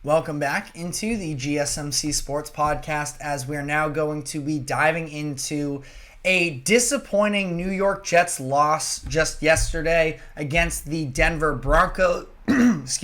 Welcome back into the GSMC Sports Podcast, as we're now going to be diving into a disappointing New York Jets loss just yesterday against the Denver Broncos. Against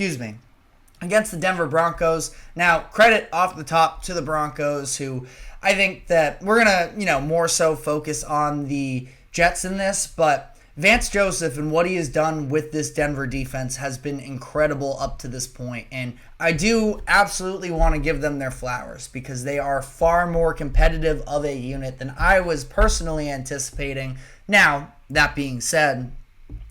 the Denver Broncos. Now, credit off the top to the Broncos, who I think that we're going to, more so focus on the Jets in this, but Vance Joseph and what he has done with this Denver defense has been incredible up to this point, and I do absolutely want to give them their flowers because they are far more competitive of a unit than I was personally anticipating. Now, that being said,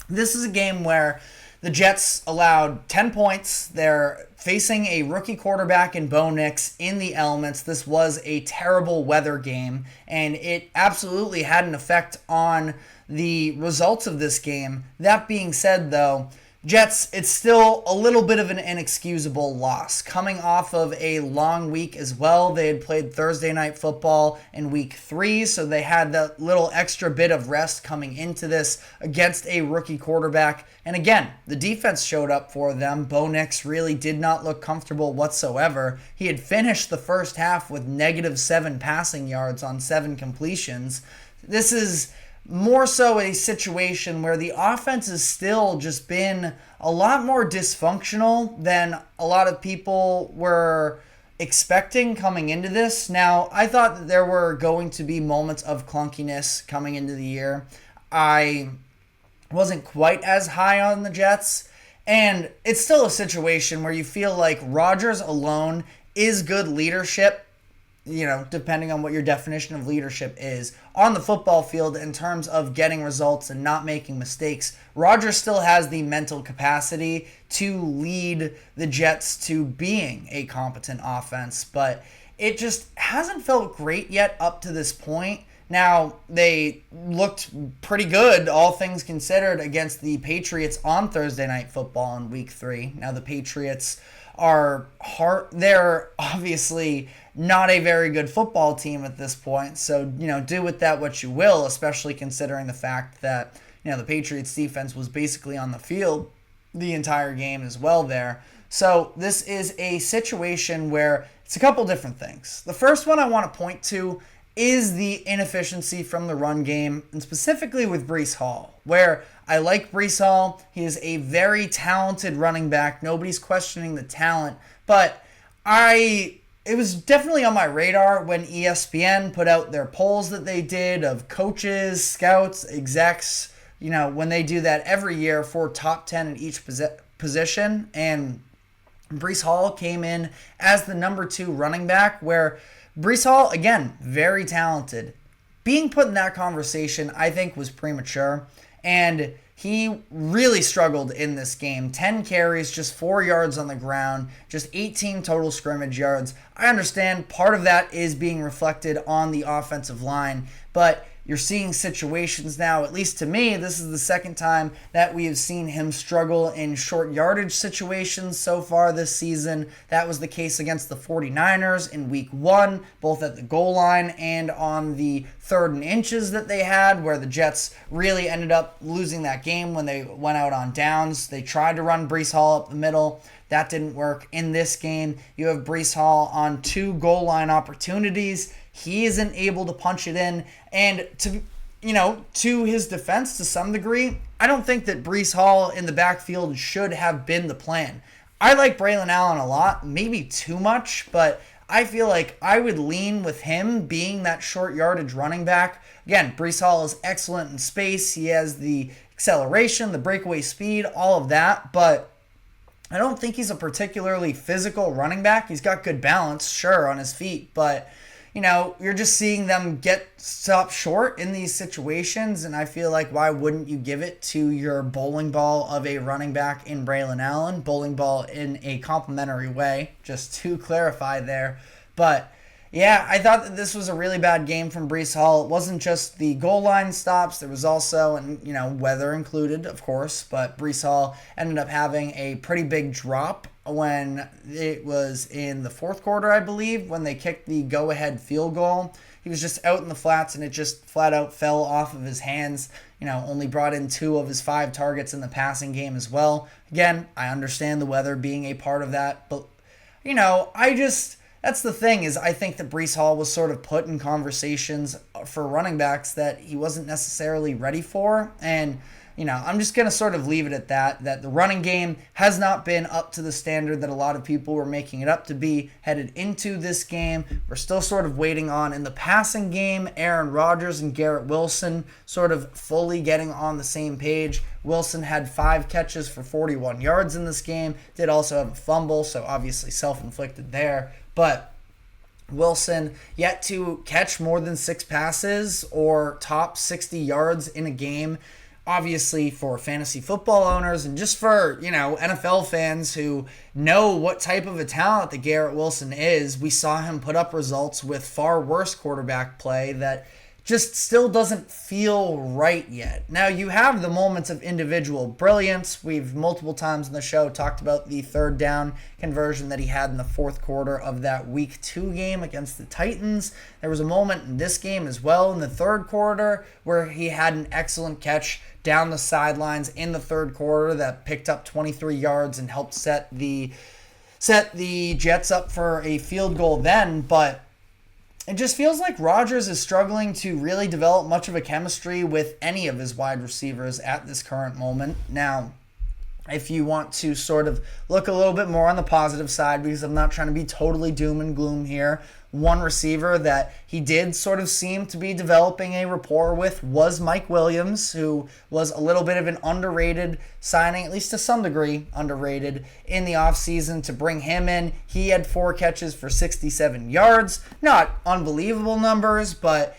this is a game where the Jets allowed 10 points. They're facing a rookie quarterback in Bo Nix in the elements. This was a terrible weather game, and it absolutely had an effect on the results of this game. That being said, though, Jets, it's still a little bit of an inexcusable loss. Coming off of a long week as well, they had played Thursday Night Football in week 3, so they had that little extra bit of rest coming into this against a rookie quarterback. And again, the defense showed up for them. Bo Nix really did not look comfortable whatsoever. He had finished the first half with -7 passing yards on 7 completions. This is more so a situation where the offense has still just been a lot more dysfunctional than a lot of people were expecting coming into this. Now, I thought that there were going to be moments of clunkiness coming into the year. I wasn't quite as high on the Jets, and it's still a situation where you feel like Rodgers alone is good leadership, depending on what your definition of leadership is, on the football field in terms of getting results and not making mistakes. Rodgers still has the mental capacity to lead the Jets to being a competent offense, but it just hasn't felt great yet up to this point. Now, they looked pretty good, all things considered, against the Patriots on Thursday Night Football in Week 3. Now, the Patriots they're obviously not a very good football team at this point, so, do with that what you will, especially considering the fact that, the Patriots defense was basically on the field the entire game as well there. So this is a situation where it's a couple different things. The first one I want to point to is the inefficiency from the run game, and specifically with Breece Hall, where I like Breece Hall. He is a very talented running back. Nobody's questioning the talent, but it was definitely on my radar when ESPN put out their polls that they did of coaches, scouts, execs, when they do that every year for top 10 at each position, and Breece Hall came in as the number 2 running back, where Breece Hall, again, very talented. Being put in that conversation, I think, was premature, and he really struggled in this game. 10 carries, just 4 yards on the ground, just 18 total scrimmage yards. I understand part of that is being reflected on the offensive line, but you're seeing situations now, at least to me, this is the second time that we have seen him struggle in short yardage situations so far this season. That was the case against the 49ers in week 1, both at the goal line and on the 3rd and inches that they had, where the Jets really ended up losing that game when they went out on downs. They tried to run Breece Hall up the middle. That didn't work. In this game, you have Breece Hall on 2 goal line opportunities. He isn't able to punch it in, and to his defense to some degree, I don't think that Breece Hall in the backfield should have been the plan. I like Braylon Allen a lot, maybe too much, but I feel like I would lean with him being that short yardage running back. Again, Breece Hall is excellent in space. He has the acceleration, the breakaway speed, all of that, but I don't think he's a particularly physical running back. He's got good balance, sure, on his feet, but you're just seeing them get stopped short in these situations, and I feel like why wouldn't you give it to your bowling ball of a running back in Braylon Allen? Bowling ball in a complimentary way, just to clarify there. But yeah, I thought that this was a really bad game from Breece Hall. It wasn't just the goal line stops. There was also, and weather included, of course, but Breece Hall ended up having a pretty big drop when it was in the 4th quarter, I believe, when they kicked the go-ahead field goal. He was just out in the flats, and it just flat out fell off of his hands. Only brought in 2 of his 5 targets in the passing game as well. Again, I understand the weather being a part of that, but that's the thing is I think that Breece Hall was sort of put in conversations for running backs that he wasn't necessarily ready for. And, I'm just going to sort of leave it at that the running game has not been up to the standard that a lot of people were making it up to be headed into this game. We're still sort of waiting on, in the passing game, Aaron Rodgers and Garrett Wilson sort of fully getting on the same page. Wilson had 5 catches for 41 yards in this game, did also have a fumble, so obviously self-inflicted there. But Wilson yet to catch more than 6 passes or top 60 yards in a game. Obviously, for fantasy football owners and just for, NFL fans who know what type of a talent that Garrett Wilson is, we saw him put up results with far worse quarterback play that just still doesn't feel right yet. Now, you have the moments of individual brilliance. We've multiple times in the show talked about the 3rd down conversion that he had in the 4th quarter of that Week 2 game against the Titans. There was a moment in this game as well in the 3rd quarter where he had an excellent catch down the sidelines in the 3rd quarter that picked up 23 yards and helped set the Jets up for a field goal then. But it just feels like Rodgers is struggling to really develop much of a chemistry with any of his wide receivers at this current moment. Now, if you want to sort of look a little bit more on the positive side, because I'm not trying to be totally doom and gloom here, one receiver that he did sort of seem to be developing a rapport with was Mike Williams, who was a little bit of an underrated signing, at least to some degree underrated, in the offseason to bring him in. He had 4 catches for 67 yards. Not unbelievable numbers, but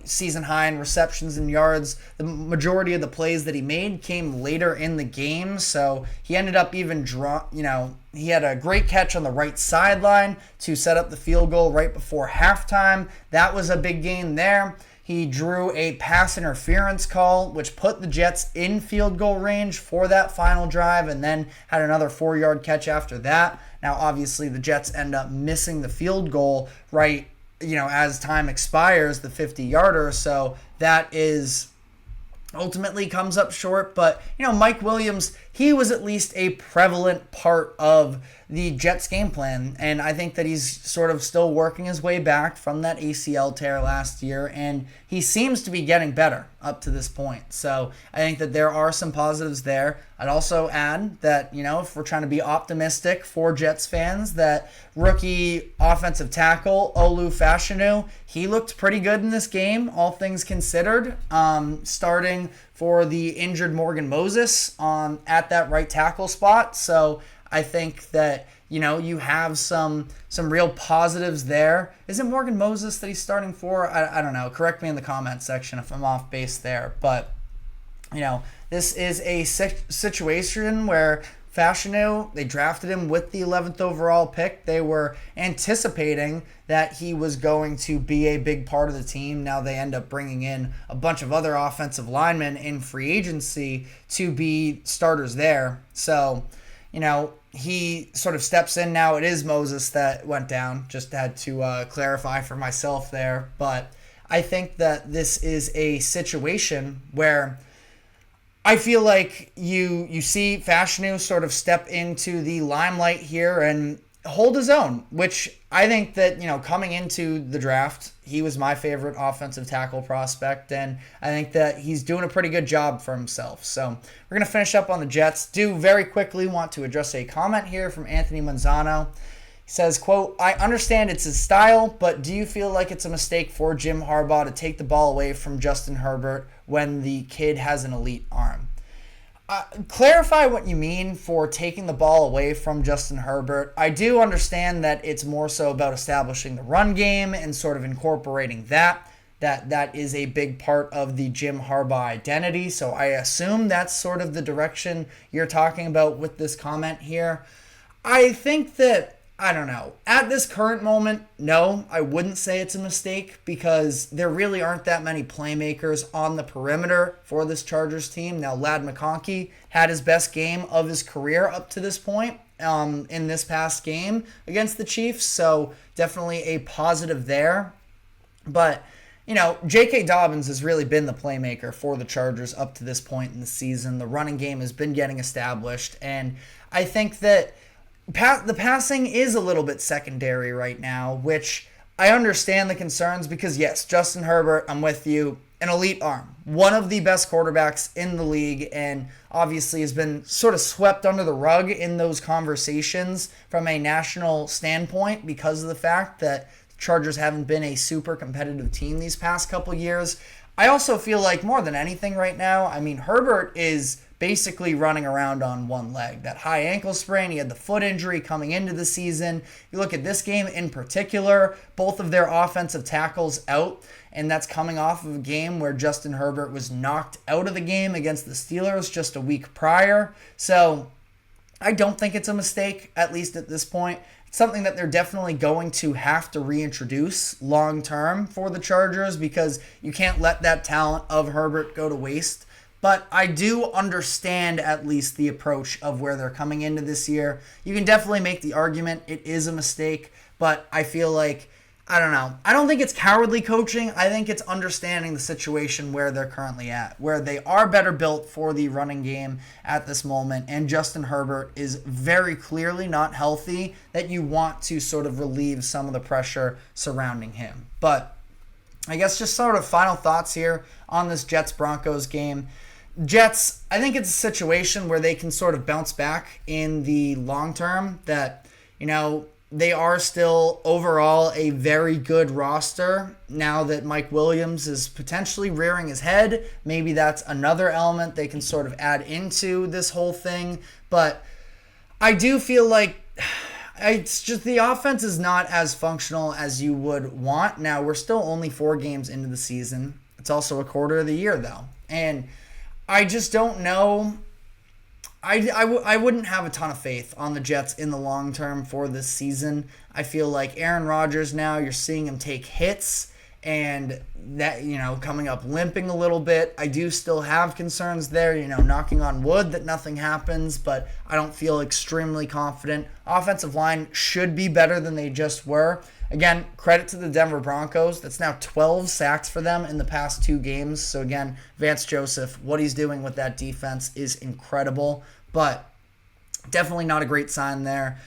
season high in receptions and yards. The majority of the plays that he made came later in the game, so he ended up even he had a great catch on the right sideline to set up the field goal right before halftime. That was a big gain there. He drew a pass interference call, which put the Jets in field goal range for that final drive, and then had another 4-yard catch after that. Now, obviously, the Jets end up missing the field goal right as time expires, the 50-yarder. So that is ultimately comes up short. But, Mike Williams, he was at least a prevalent part of the Jets game plan. And I think that he's sort of still working his way back from that ACL tear last year. And he seems to be getting better up to this point. So I think that there are some positives there. I'd also add that, if we're trying to be optimistic for Jets fans, that rookie offensive tackle, Olu Fashanu, he looked pretty good in this game, all things considered, starting for the injured Morgan Moses at that right tackle spot. So I think that, you have some real positives there. Is it Morgan Moses that he's starting for? I don't know. Correct me in the comment section if I'm off base there. But, this is a situation where Fashanu, they drafted him with the 11th overall pick. They were anticipating that he was going to be a big part of the team. Now they end up bringing in a bunch of other offensive linemen in free agency to be starters there. So, he sort of steps in now. It is Moses that went down. Just had to clarify for myself there. But I think that this is a situation where I feel like you see Fashanu sort of step into the limelight here and hold his own, which I think that, coming into the draft, he was my favorite offensive tackle prospect, and I think that he's doing a pretty good job for himself. So we're going to finish up on the Jets. Do very quickly want to address a comment here from Anthony Manzano. He says, quote, "I understand it's his style, but do you feel like it's a mistake for Jim Harbaugh to take the ball away from Justin Herbert when the kid has an elite arm?" Clarify what you mean for taking the ball away from Justin Herbert. I do understand that it's more so about establishing the run game and sort of incorporating that is a big part of the Jim Harbaugh identity. So I assume that's sort of the direction you're talking about with this comment here. I think that, I don't know. At this current moment, no, I wouldn't say it's a mistake because there really aren't that many playmakers on the perimeter for this Chargers team. Now, Ladd McConkey had his best game of his career up to this point in this past game against the Chiefs, so definitely a positive there. But, J.K. Dobbins has really been the playmaker for the Chargers up to this point in the season. The running game has been getting established, and I think that the passing is a little bit secondary right now, which I understand the concerns because, yes, Justin Herbert, I'm with you, an elite arm. One of the best quarterbacks in the league, and obviously has been sort of swept under the rug in those conversations from a national standpoint because of the fact that the Chargers haven't been a super competitive team these past couple years. I also feel like more than anything right now, I mean, Herbert is basically running around on one leg. That high ankle sprain, he had the foot injury coming into the season. You look at this game in particular, both of their offensive tackles out, and that's coming off of a game where Justin Herbert was knocked out of the game against the Steelers just a week prior. So I don't think it's a mistake, at least at this point. It's something that they're definitely going to have to reintroduce long term for the Chargers because you can't let that talent of Herbert go to waste. But I do understand at least the approach of where they're coming into this year. You can definitely make the argument it is a mistake, but I feel like, I don't know. I don't think it's cowardly coaching. I think it's understanding the situation where they're currently at, where they are better built for the running game at this moment, and Justin Herbert is very clearly not healthy, that you want to sort of relieve some of the pressure surrounding him. But I guess just sort of final thoughts here on this Jets-Broncos game. Jets, I think it's a situation where they can sort of bounce back in the long term, that, you know, they are still overall a very good roster now that Mike Williams is potentially rearing his head. Maybe that's another element they can sort of add into this whole thing. But I do feel like it's just the offense is not as functional as you would want. Now, we're still only 4 games into the season. It's also a quarter of the year, though. And I just don't know. I wouldn't have a ton of faith on the Jets in the long term for this season. I feel like Aaron Rodgers now, you're seeing him take hits and that, you know, coming up limping a little bit. I do still have concerns there, you know, knocking on wood that nothing happens, but I don't feel extremely confident. Offensive line should be better than they just were. Again, credit to the Denver Broncos. That's now 12 sacks for them in the past 2 games. So again, Vance Joseph, what he's doing with that defense is incredible, but definitely not a great sign there.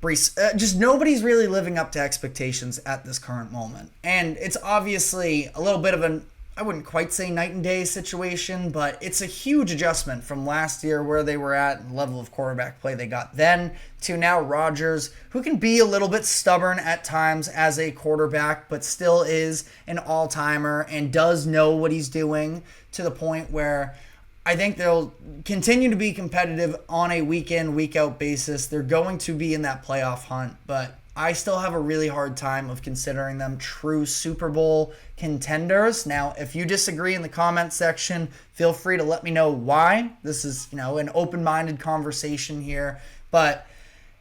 Brees, just nobody's really living up to expectations at this current moment. And it's obviously a little bit of an, I wouldn't quite say night and day situation, but it's a huge adjustment from last year where they were at and the level of quarterback play they got then to now Rodgers, who can be a little bit stubborn at times as a quarterback, but still is an all-timer and does know what he's doing to the point where I think they'll continue to be competitive on a week-in, week-out basis. They're going to be in that playoff hunt, but I still have a really hard time of considering them true Super Bowl contenders. Now, if you disagree in the comment section, feel free to let me know why. This is, you know, an open-minded conversation here, but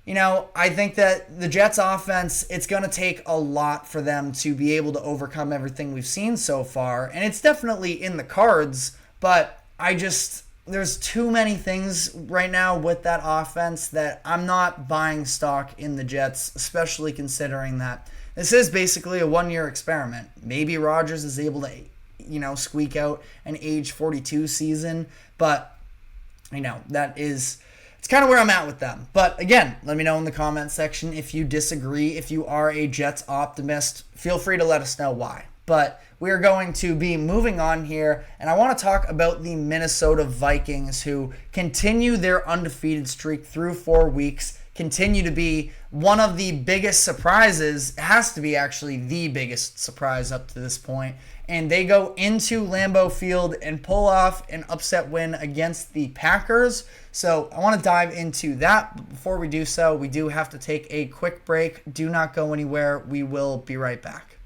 you know, I think that the Jets offense, it's going to take a lot for them to be able to overcome everything we've seen so far, and it's definitely in the cards, but there's too many things right now with that offense that I'm not buying stock in the Jets, especially considering that this is basically a 1-year experiment. Maybe Rodgers is able to, you know, squeak out an age 42 season, but, you know, it's kind of where I'm at with them. But again, let me know in the comment section if you disagree. If you are a Jets optimist, feel free to let us know why. But we are going to be moving on here, and I want to talk about the Minnesota Vikings, who continue their undefeated streak through 4 weeks, continue to be one of the biggest surprises. It has to be actually the biggest surprise up to this point. And they go into Lambeau Field and pull off an upset win against the Packers. So I want to dive into that. But before we do so, we do have to take a quick break. Do not go anywhere. We will be right back.